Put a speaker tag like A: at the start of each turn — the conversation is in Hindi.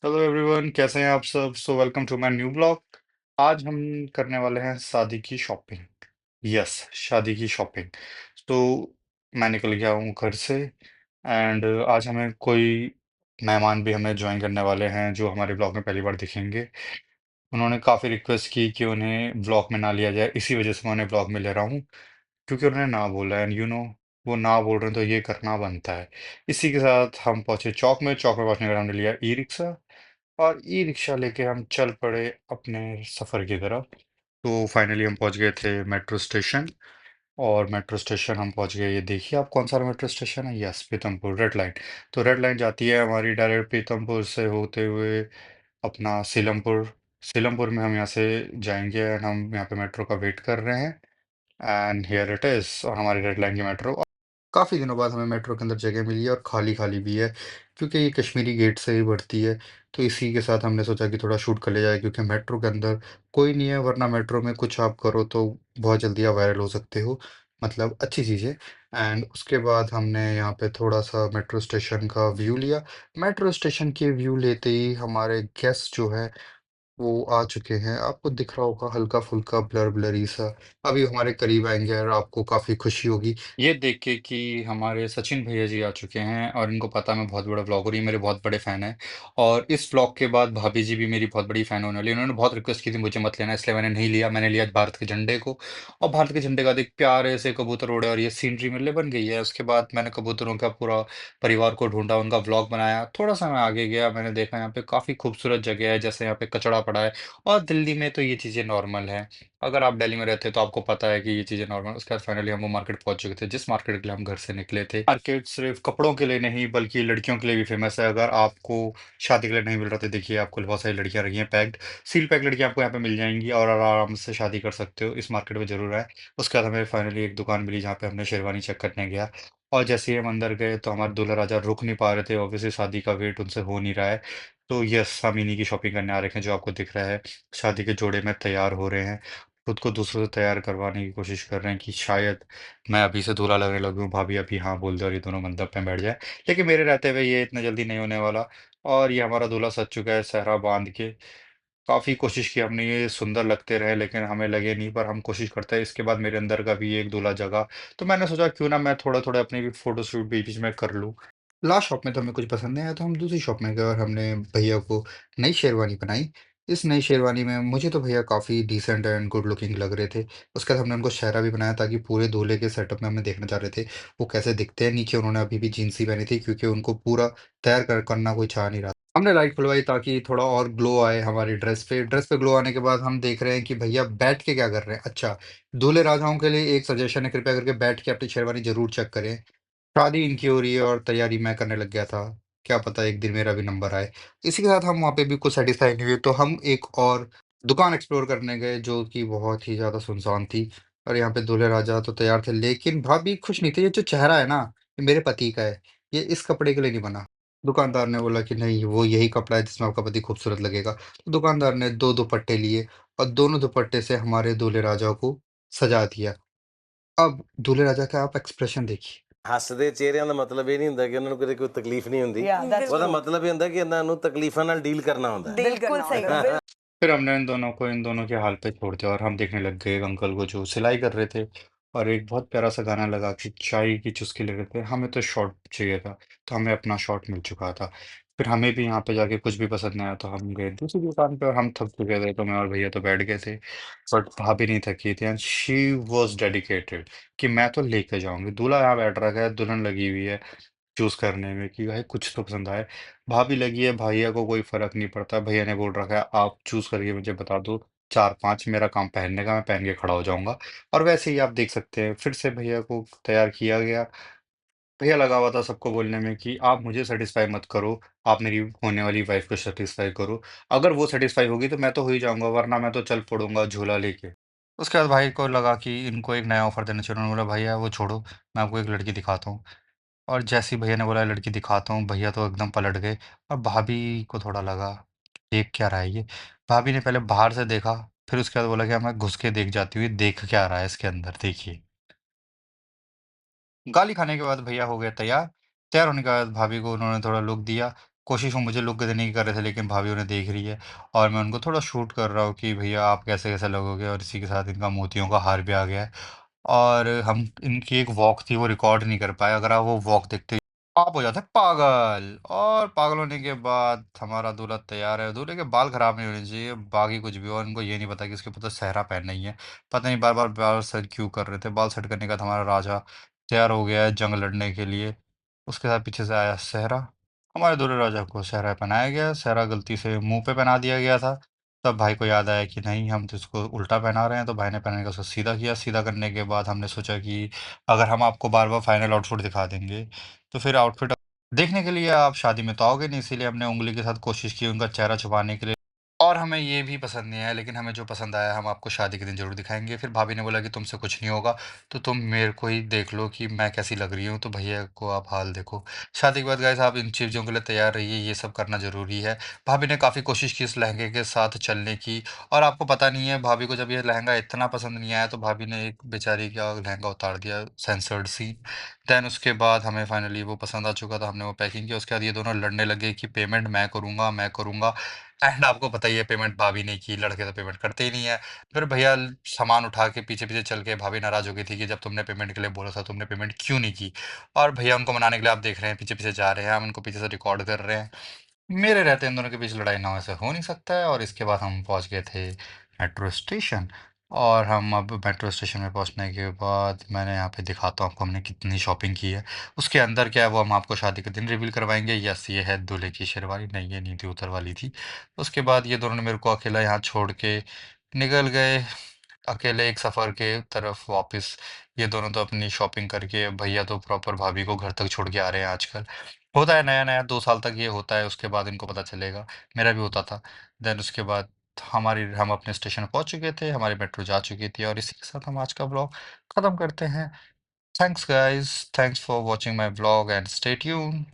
A: हेलो एवरीवन, कैसे हैं आप सब? So welcome to my new blog. आज हम करने वाले हैं शादी की शॉपिंग। यस, शादी की शॉपिंग। तो मैं निकल गया हूँ घर से एंड आज हमें कोई मेहमान भी हमें ज्वाइन करने वाले हैं जो हमारे ब्लॉग में पहली बार दिखेंगे। उन्होंने काफ़ी रिक्वेस्ट की कि उन्हें ब्लॉग में ना लिया जाए, इसी वजह से मैं उन्हें ब्लॉग में ले रहा हूँ क्योंकि उन्होंने ना बोला है। एंड वो ना बोल रहे हैं तो ये करना बनता है। इसी के साथ हम पहुंचे चौक में। चौक में पहुंचने के बाद हमने लिया ई रिक्शा और ई रिक्शा लेके हम चल पड़े अपने सफ़र की तरफ। तो फाइनली हम पहुंच गए थे मेट्रो स्टेशन। और मेट्रो स्टेशन हम पहुंच गए। ये देखिए आप, कौन सा मेट्रो स्टेशन है? Yes, Pithampur red line. तो रेड लाइन जाती है हमारी डायरेक्ट पीतमपुर से होते हुए अपना सीलमपुर। सीलमपुर में हम यहाँ से जाएंगे एंड हम यहाँ पे मेट्रो का वेट कर रहे हैं। एंड हियर इट इज़, और हमारी रेड लाइन की मेट्रो काफ़ी दिनों बाद हमें मेट्रो के अंदर जगह मिली है और खाली-खाली भी है, क्योंकि ये कश्मीरी गेट से ही बढ़ती है। तो इसी के साथ हमने सोचा कि थोड़ा शूट कर लिया जाए, क्योंकि मेट्रो के अंदर कोई नहीं है, वरना मेट्रो में कुछ आप करो तो बहुत जल्दी आप वायरल हो सकते हो। मतलब अच्छी चीज़ है। एंड उसके बाद हमने यहाँ पे थोड़ा-सा मेट्रो स्टेशन का व्यू लिया। मेट्रो स्टेशन के व्यू लेते ही हमारे गेस्ट जो हैं वो आ चुके हैं। आपको दिख रहा होगा हल्का-फुल्का ब्लर-ब्लरी सा। अभी हमारे करीब आएँगे और आपको काफ़ी खुशी होगी ये देख के कि हमारे सचिन भैया जी आ चुके हैं और इनको पता है मैं बहुत बड़ा व्लॉगर हूँ, ये मेरे बहुत बड़े फ़ैन हैं। और इस व्लॉग के बाद भाभी जी भी मेरी बहुत बड़ी फ़ैन होने वाली है। उन्होंने बहुत रिक्वेस्ट की थी मुझे मत लेना, इसलिए मैंने नहीं लिया। मैंने लिया भारत के झंडे को और भारत के झंडे का देख प्यारे से कबूतर उड़े और ये सीनरी मेरे लिए बन गई है। उसके बाद मैंने कबूतरों का पूरा परिवार को ढूँढा, उनका व्लॉग बनाया। थोड़ा-सा मैं आगे गया, मैंने देखा यहाँ पे काफ़ी खूबसूरत जगह है, जैसे यहाँ पे कचरा पड़ा है। और दिल्ली में तो ये चीज़ें नॉर्मल हैं। अगर आप दिल्ली में रहते हैं तो आपको पता है कि ये चीज़ें नॉर्मल हैं। उसके बाद फाइनली हम वो मार्केट पहुँच चुके थे, जिस मार्केट के लिए हम घर से निकले थे। मार्केट सिर्फ़ कपड़ों के लिए नहीं बल्कि लड़कियों के लिए भी फ़ेमस है। अगर आपको शादी के लिए नहीं मिल रहा तो देखिए, आपको बहुत सारी लड़कियाँ रखी हैं पैक्ड, सील पैक लड़कियाँ आपको यहाँ पे मिल जाएँगी और आराम से शादी कर सकते हो। इस मार्केट में ज़रूर आएँ। उसके बाद हमें फाइनली एक दुकान मिली जहाँ पे हमने शेरवानी चेक करने गया। और जैसे ही हम अंदर गए तो हमारे दूल्हा राजा रुक नहीं पा रहे थे, ऑब्वियसली शादी का वेट उनसे हो नहीं रहा है। तो यस, हम इन्हीं की शॉपिंग करने आ रखे हैं, जो आपको दिख रहा है। शादी के जोड़े में तैयार हो रहे हैं, खुद को दूसरों से तैयार करवाने की कोशिश कर रहे हैं कि शायद मैं अभी से दूल्हा लगने लगूं, भाभी अभी हाँ बोल दे और ये दोनों मंडप में बैठ जाए। लेकिन मेरे रहते हुए ये इतना जल्दी नहीं होने वाला। और ये हमारा दूल्हा सज चुका है सहरा बांध के। काफी कोशिश की हमने ये सुंदर लगते रहे, लेकिन हमें लगे नहीं। पर हम कोशिश करते हैं, इसके बाद मेरे अंदर का भी एक दूल्हा जगा। तो मैंने सोचा क्यों ना मैं थोड़ा थोड़ा अपनी भी फोटो शूट बीच बीच में कर लूं। लास्ट शॉप में तो हमें कुछ पसंद नहीं आया, तो हम दूसरी शॉप में गए और हमने भैया को नई शेरवानी बनाई। इस नई शेरवानी में मुझे तो भैया काफ़ी डिसेंट एंड गुड लुकिंग लग रहे थे। उसके बाद हमने उनको सेहरा भी बनाया, ताकि पूरे दूल्हे के सेटअप में हमें देखना चाह रहे थे वो कैसे दिखते हैं। नीचे उन्होंने अभी भी जीन्स ही पहनी थी, क्योंकि उनको पूरा तैयार करना कोई चाह नहीं रहा। हमने लाइट खुलवाई ताकि थोड़ा और ग्लो आए हमारी ड्रेस पे। ड्रेस पे ग्लो आने के बाद हम देख रहे हैं कि भैया बैठ के क्या कर रहे हैं। अच्छा, दूल्हे राजाओं के लिए एक सजेशन है, कृपया करके बैठ के अपनी शेरवानी जरूर चेक करें। शादी इनकी हो रही है और तैयारी मैं करने लग गया था। क्या पता एक दिन मेरा भी नंबर आए। इसी के साथ हम वहाँ पे भी कुछ सैटिस्फाई नहीं हुए, तो हम एक और दुकान एक्सप्लोर करने गए, जो कि बहुत ही ज़्यादा सुनसान थी। और यहाँ पे दूल्हे-राजा तो तैयार थे, लेकिन भाभी खुश नहीं थे। ये जो चेहरा है ना, ये मेरे पति का है, ये इस कपड़े के लिए नहीं बना। दुकानदार ने बोला कि नहीं, वो यही कपड़ा है जिसमें आपका पति खूबसूरत लगेगा। तो दुकानदार ने 2 दुपट्टे लिए और दोनों दुपट्टे से हमारे दूल्हे-राजा को सजा दिया। अब दूल्हे-राजा का आप एक्सप्रेशन देखिए।
B: ਹੱਸਦੇ ਚਿਹਰਿਆਂ ਦਾ ਮਤਲਬ ਇਹ ਨਹੀਂ ਹੁੰਦਾ ਕਿ ਉਹਨਾਂ ਨੂੰ ਕਦੇ ਕੋਈ ਤਕਲੀਫ ਨਹੀਂ ਹੁੰਦੀ
C: Yeah, that's
B: ਉਹਦਾ
C: true.
B: ਮਤਲਬ ਇਹ ਹੁੰਦਾ कि ਇਹਨਾਂ ਨੂੰ ਤਕਲੀਫਾਂ ਨਾਲ ਡੀਲ करना ਹੁੰਦਾ है
C: बिल्कुल सही कहा।
A: फिर हमने इन दोनों के हाल पे छोड़ दिया और हम देखने लग गए एक अंकल को जो सिलाई कर रहे थे। और एक बहुत प्यारा सा गाना लगा कि चाय की चुस्की ले रहे थे। हमें तो शॉर्ट चाहिए था, तो हमें अपना शॉर्ट मिल चुका था। फिर हमें भी यहाँ पे जाके कुछ भी पसंद नहीं आया, तो हम गए दूसरी दुकान पे और हम थक चुके थे, तो मैं और भैया तो बैठ गए थे। बट भाभी नहीं थकी थी एंड शी वॉज डेडिकेटेड कि मैं तो लेके जाऊंगी। दूल्हा यहाँ बैठ रखा है, दुल्हन लगी हुई है चूज़ करने में कि भाई कुछ तो पसंद आए। भाभी लगी है, भैया को कोई फ़र्क नहीं पड़ता। भैया ने बोल रखा है आप चूज़ करके मुझे बता दो 4-5, मेरा काम पहनने का, मैं पहन के खड़ा हो जाऊँगा। और वैसे ही आप देख सकते हैं फिर से भैया को तैयार किया गया। भैया लगा हुआ था सबको बोलने में कि आप मुझे सैटिस्फाई मत करो, आप मेरी होने वाली वाइफ़ को सैटिस्फाई करो। अगर वो सैटिस्फाई होगी तो मैं तो हो ही जाऊँगा, वरना मैं तो चल पड़ूँगा झूला लेके। उसके बाद भाई को लगा कि इनको एक नया ऑफ़र देना चाहिए। उन्होंने बोला भैया वो छोड़ो, मैं आपको एक लड़की दिखाता हूँ। और जैसे ही भैया ने बोला लड़की दिखाता हूँ, भैया तो एकदम पलट गए। और भाभी को थोड़ा लगा, देख क्या रहा है ये? भाभी ने पहले बाहर से देखा, फिर उसके बाद बोला कि मैं घुस के देख जाती हूँ, ये देख क्या रहा है इसके अंदर, देखिए। गाली खाने के बाद भैया हो गए तैयार। तैयार होने के बाद भाभी को उन्होंने थोड़ा लुक दिया। कोशिश वो मुझे लुक देने की कर रहे थे, लेकिन भाभी उन्हें देख रही है और मैं उनको थोड़ा शूट कर रहा हूँ कि भैया आप कैसे-कैसे लगोगे, और इसी के साथ इनका मोतियों का हार भी आ गया है। और हम इनकी एक वॉक थी वो रिकॉर्ड नहीं कर पाए, अगर आप वो वॉक देखते आप हो जाते पागल। और पागल होने के बाद हमारा दूल्हा तैयार है, दूल्हे के बाल खराब नहीं होने चाहिए, बाकी कुछ भी हो, और इनको ये नहीं पता कि इसके ऊपर तो सेहरा पहनना ही है। पता नहीं बार-बार बाल सेट क्यों कर रहे थे। बाल सेट करने के बाद हमारा राजा तैयार हो गया है जंग लड़ने के लिए। उसके साथ पीछे से आया सेहरा। हमारे दूल्हे राजा को सेहरा पहनाया गया, सेहरा गलती से मुँह पे पहना दिया गया था। तब भाई को याद आया कि नहीं, हम तो इसको उल्टा पहना रहे हैं, तो भाई ने पहनने का उसको सीधा किया। सीधा करने के बाद हमने सोचा कि अगर हम आपको बार-बार फाइनल आउटफिट दिखा देंगे, तो फिर आउटफिट देखने के लिए आप शादी में तो आओगे नहीं, इसीलिए हमने उँगली के साथ कोशिश की उनका चेहरा छुपाने के लिए। और हमें ये भी पसंद नहीं आया, लेकिन हमें जो पसंद आया हम आपको शादी के दिन ज़रूर दिखाएँगे। फिर भाभी ने बोला कि तुमसे कुछ नहीं होगा, तो तुम मेरे को ही देख लो कि मैं कैसी लग रही हूँ, तो भैया को आप हाल देखो। शादी के बाद गाइस आप इन चीज़ों के लिए तैयार रहिए, ये सब करना ज़रूरी है। भाभी ने काफ़ी कोशिश की इस लहंगे के साथ चलने की, और आपको पता नहीं है भाभी को जब ये लहंगा इतना पसंद नहीं आया, तो भाभी ने एक बेचारी का लहंगा उतार दिया, सेंसर्ड सीन। देन उसके बाद हमें फाइनली वो पसंद आ चुका था, हमने वो पैकिंग किया। उसके बाद ये दोनों लड़ने लगे कि पेमेंट मैं करूँगा, मैं करूँगा। एंड आपको पता ही है पेमेंट भाभी ने की, लड़के तो पेमेंट करते ही नहीं है। फिर भैया सामान उठा के पीछे-पीछे चल के भाभी नाराज़ हो गई थी कि जब तुमने पेमेंट के लिए बोला था, तुमने पेमेंट क्यों नहीं की? और भैया उनको मनाने के लिए आप देख रहे हैं पीछे-पीछे जा रहे हैं, हम उनको पीछे से रिकॉर्ड कर रहे हैं। मेरे रहते इन दोनों के बीच लड़ाई ना हो, ऐसा हो नहीं सकता है। और इसके बाद हम पहुंच गए थे मेट्रो स्टेशन। और हम अब मेट्रो स्टेशन में पहुंचने के बाद मैंने यहाँ पे दिखाता हूँ आपको हमने कितनी शॉपिंग की है। उसके अंदर क्या है वो हम आपको शादी के दिन रिवील करवाएंगे। यस, ये है दूल्हे की शेरवानी, नहीं ये नीति उतर वाली थी। उसके बाद ये दोनों ने मेरे को अकेला यहाँ छोड़ के निकल गए, अकेले एक सफ़र के तरफ वापस। ये दोनों तो अपनी शॉपिंग करके, भैया तो प्रॉपर भाभी को घर तक छोड़ के आ रहे हैं आजकल। होता है नया-नया, 2 साल तक ये होता है, उसके बाद इनको पता चलेगा। मेरा भी होता था। देन उसके बाद हम अपने स्टेशन पहुँच चुके थे, हमारी मेट्रो जा चुकी थी, और इसी के साथ हम आज का व्लॉग खत्म करते हैं। Thanks guys, thanks for watching my vlog and stay tuned.